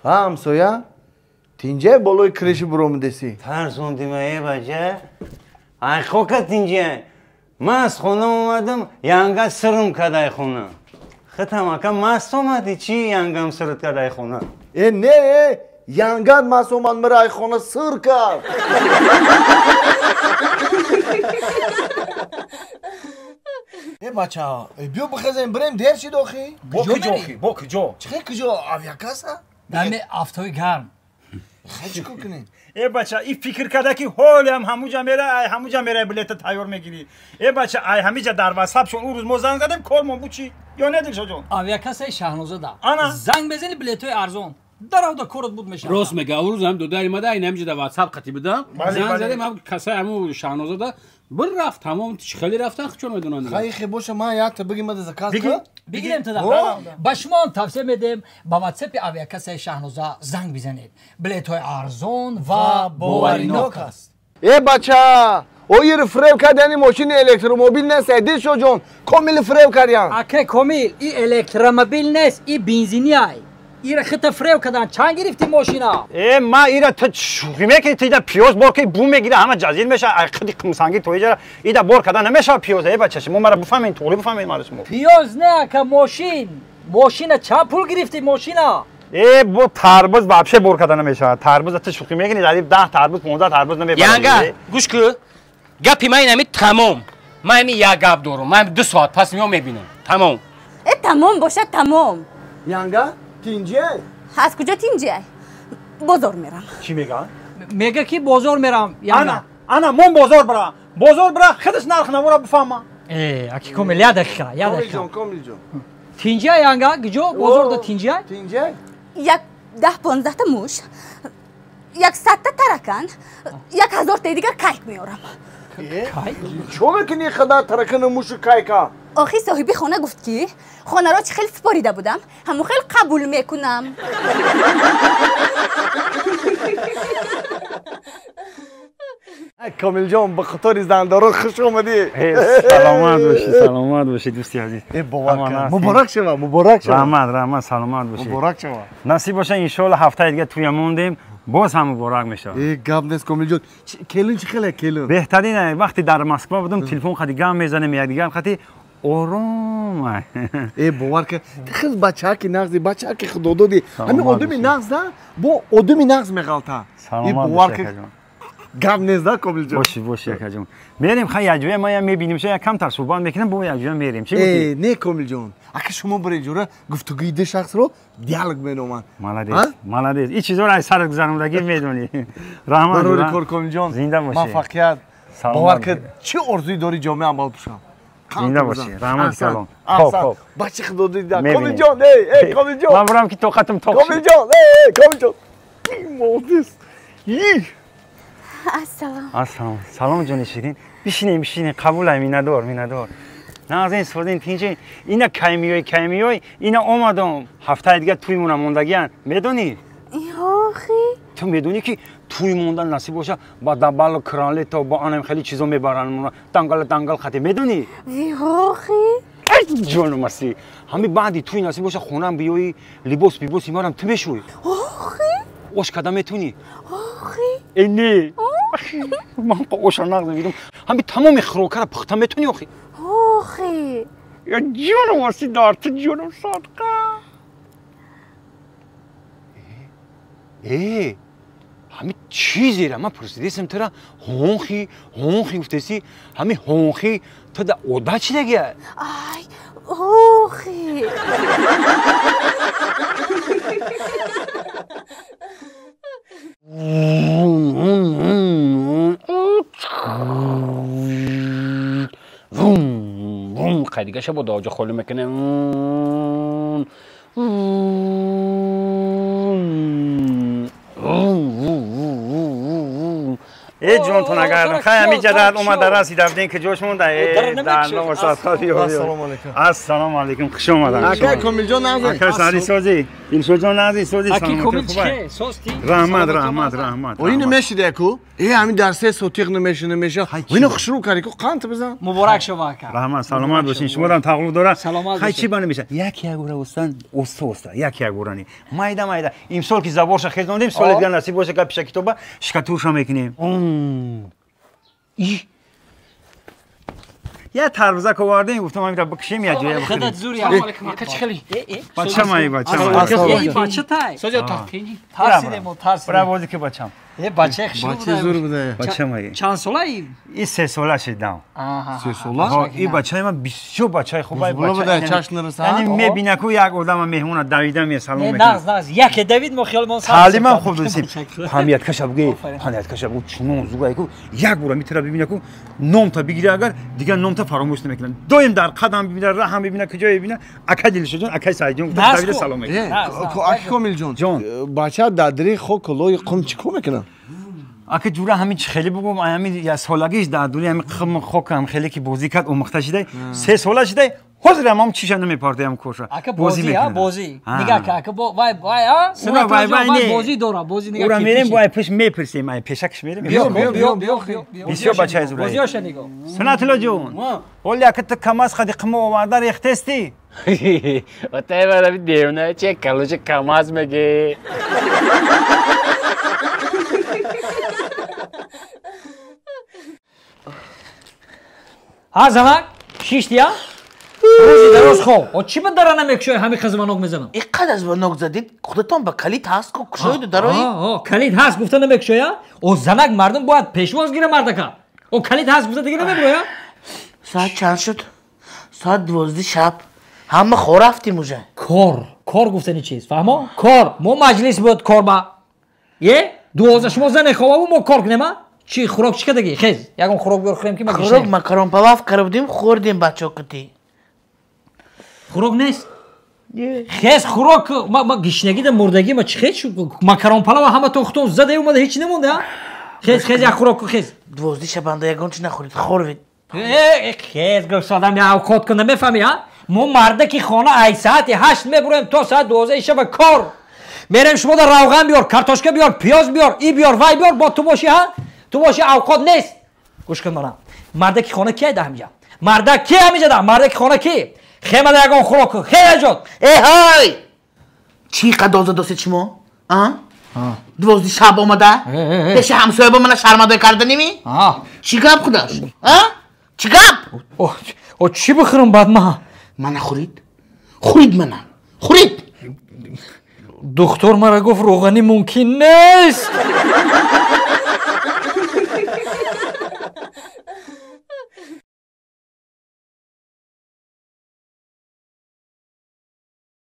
ها همسایه تینجه بالای کرش برام دسی ترسوندی ای بچه ای خوکت اینجه من از خونه اومدم ینگه سرم کدای خونه ختم اکا مست اومدی چی ینگم سرت کدای خونه نه ینگان مسومان مرای خونه سر کرد بچه ها بیو بخزیم بریم دیر شید آخی؟ با کجا چه کجا آویاکاس ها؟ دم افتای گرم خیلی چکو کنین؟ ای بچه این فکر کرده که حالی هم هموجا میره بلیت تیار میگیری ای بچه ای همیجا در واسپ شون اون روز ما زنگ زدیم کارمون بود چی؟ یا نه دلشا جون؟ آویاکاس شهنوزه دا آنا زنگ بزنی بلیتای ارزون در دا کورت بود میشه راست میگه اون روز هم دو داری مده این همیشه در واتساپ خطی بدم زنگ زدیم هم کسای همون شهنوزه دا بر رفت تمام خیلی رفتن چون میدونن خیلی باشه ما یاد بگیم مده زکات بگیریم تا با شما توصیه میدیم با واتساپ آویاکاس شهنوزه زنگ بزنید بلیت‌های ارزون و باوریناک است ای بچه او یه فریب کردن ماشین الکتروموبیل نیست ادی شو جون کامل فریب کردن اکه کامل این الکتروموبیل نیست این بنزینی ای ایره خط فریب کردن چند گرفتی ماشینا ای ما ایره تا شوخی میکنی تیدا پیاز بار که بوم میگیره همه جزیر میشه خیلی قمسنگی توی جره ایدا بار کردن نمیشه پیاز ای بچه شما مرا بفهمین طوری بفهمین مرا شما پیاز نه که ماشین چند پول گرفتی ماشینا ای با تربوز واپشه بار کردن نمیشه تربوز تا شوخی میکنی داری 10 تربوز 15 تربوز نمیبره ینگه گوش کو گپی من اینمی تمام من اینمی یک گپ دارم من 2 ساعت پس میام میبینم تمام تمام باشه تمام ینگه تینجه از کجا تینجه بازار میرم چی میگن میگه کی بازار میرم انا من بازار برا خودش نرخ نمورا بفهمم اکی کامل یاد دقیقه کامل جون تینجه ینگه گجو بازار دا تینجه یک 10-15 تا موش 100 تا ترکن 1000 تا دیگر کایک میارم چو میکنی خدا ترکن موشو کایکا آخی صاحبی خانه گفت که خانه را چه خیلی سپاریده بودم همون خیلی قبول میکنم کامل جان به خاطر زنداران خوش اومدی سلامت باشی دوستی عزیز مبارک شما رحمت سلامت باشی مبارک شما نصیب باشه ان شاء الله هفته دیگه توی موندیم باز هم مبارک میشه ای گپ نیست کامل جان کلون چه خیلی کلون بهترین وقتی در مسکو بودم تلفن خدی گام میزنم یک دیگر خدی آروم ای باور که خیلی بچه که نغزی بچه که خدا دادی همین آدمی نغز نه با آدمی نغز میغلطه ای باور که گپ نیست کامل جان باشه یک جون میریم خیلی یجوه ما هم میبینیم شاید کم تر صحبت میکنیم با یجوه میریم چی گفتی نه کامل جان اگه شما برای جوره گفتگوی ده شخص رو دیالوگ بینومن مالدیز این چیزا رو از سر گذروندگی میدونی رحمت ضروری کار کامل جان زنده باشی موفقیت باور که چه ارزوی داری جامعه عمل بشم زنده باشی رحمت سلام خب بچه خدا دیدی کامل جان ای کامل جان من برام که طاقتم طاق کامل جان کامل جان مودیس السلام سلام جان شیرین بشینیم قبول میندار نه از این استفاده تینجه اینا کیمیای اینا اومدم هفته دیگه توی مونم موندگیان میدونی آخی تو میدونی که توی موندن نصیب باشه با دبل کرانلی تا با آنم خیلی چیزا میبرن دنگل خطی میدونی آخی جون مرسی همین بعدی توی نصیب باشه خونم بیای لباس میارم تو بشوی آخی اوش کدام میتونی آخی اینی من اوش ناز میدم همین تمام خروکر پخته میتونی آخی یا جون مرسی دار تو جونم صادقه همین چیزی را من پرسیدم تو را هونخی گفتیسی همین هونخی تو دا اودا چی دیگه آی آخی خیلی گشه با داجه خالی میکنه ای جون تو نگردم خیلی همین جدد اومده رسید رفتین که جوش مونده ای در نو ساعت السلام علیکم خوش اومدن اکا کامل جان نازی اکا ساری سوزی این شو جان نازی سوزی سلامت خوبه رحمت و اینو میشیده اکو ای همین درسه صوتیق نمیشه و اینو خشرو کاری کو قانت بزن مبارک شما اکا رحمت سلامت باشین شما هم تقلید داره سلامت خیلی چی بانه میشه یک گوره استان اوستا یک گورانی مایدا امسال که زبورش خیزوندیم سال دیگه نصیب باشه که پیش کتابه شکاتوش هم میکنیم یه تربزه که واردیم گفتم همین را بکشیم یا جویا بخوریم خدت زوری سلام علیکم اکا چخلی بچه مایی بچه تای سوزی تاکینی ترسیدیم برای بازی که بچم بچه خشلو بچه زور بوده بچه مایی چند ساله ای؟ این 3 ساله شدم 3 ساله این بچه من بسیار بچه خوبه بولا بده چشم نرسه یعنی میبینه که یک آدم مهمون دویدم یه سلام میکنه ناز یک دوید ما خیال ما تعلیمم خوب دوستیم همیت کشب گی همیت کشب بود چون زوگای کو یک بار میتره ببینه که نام تا بگیره اگر دیگه نام تا فراموش نمیکنن دویم در قدم ببینه راه هم ببینه کجا ببینه اکا دلش جون اکا سایجون دوید سلام میکنه اکا کامل جان بچه دادری خو کلوی قم چیکو میکنه اگه جوره همین خیلی بگم همین یه سالگیش در دوری همین خم خوکم خیلی که بازی کرد اون مختشیده 3 ساله شده حاضر هم چیشا نمیپارده هم کوشا بازی ها بازی نگاه که اکا وای ها سنا وای نه بازی داره بازی نگاه اورا میریم وای پیش میپرسیم ای پیشکش میریم بیا بسیار بچه زوره بازی هاش نگاه سناتلو جون ولی اگه تو کماس خدی قمو آوردار اختستی و تای برای دیونه چه کلوچ کماز میگه ها زمان شیشتیا روزی دراز خوب و چی به درانه میکشوی همین خزمانوک میزنم اینقدر از نوک زدید خودتان با کلید هست که کشوید درایی کلید هست گفته نمیکشوی او زنک مردم باید پیشواز گیره مردکا او کلید هست گفته دیگه نمیبروی ساعت چند شد؟ ساعت 12 شب همه خور رفتیم اوجه کار گفتنی چیز فهمو؟ کار مو مجلس بود کار با یه 12 شما زن خوابه و ما کار کنیم چی خوراک چی کدگی خیز یکم خوراک بیار خوریم که ما گشنیم خوراک مکرون پلاف کردیم خوردیم بچه کتی خوراک نیست خیز خوراک ما گشنگی ده مردگی ما چی خیز شد مکرون پلاف همه تختون زده اومده هیچ نمونده خیز یک خوراک خیز 12 شبانده یکم چی نخورید خوروید خیز گفت آدم یه اوقات کنه میفهمی ها ما مرده که خانه ای ساعت 8 میبریم تا ساعت 12 شب کار میریم شما در روغن بیار کارتوشکه بیار پیاز بیار ای بیار وای بیار با تو باشی ها تو باشی اوقات نیست گوش کن منم مرده که خانه کیه ده همینجا مرده کی همینجا ده مرده که خانه کی خیمه ده یکان خوراک خیلی جد ای های چی قد دوست چیمو 12 شب اومده پیش همسایه با من شرمنده کرده نیمی چی گپ خودش چی گپ او چی بخورم بعد من خورید منم خورید دکتر مرا گفت روغنی ممکن نیست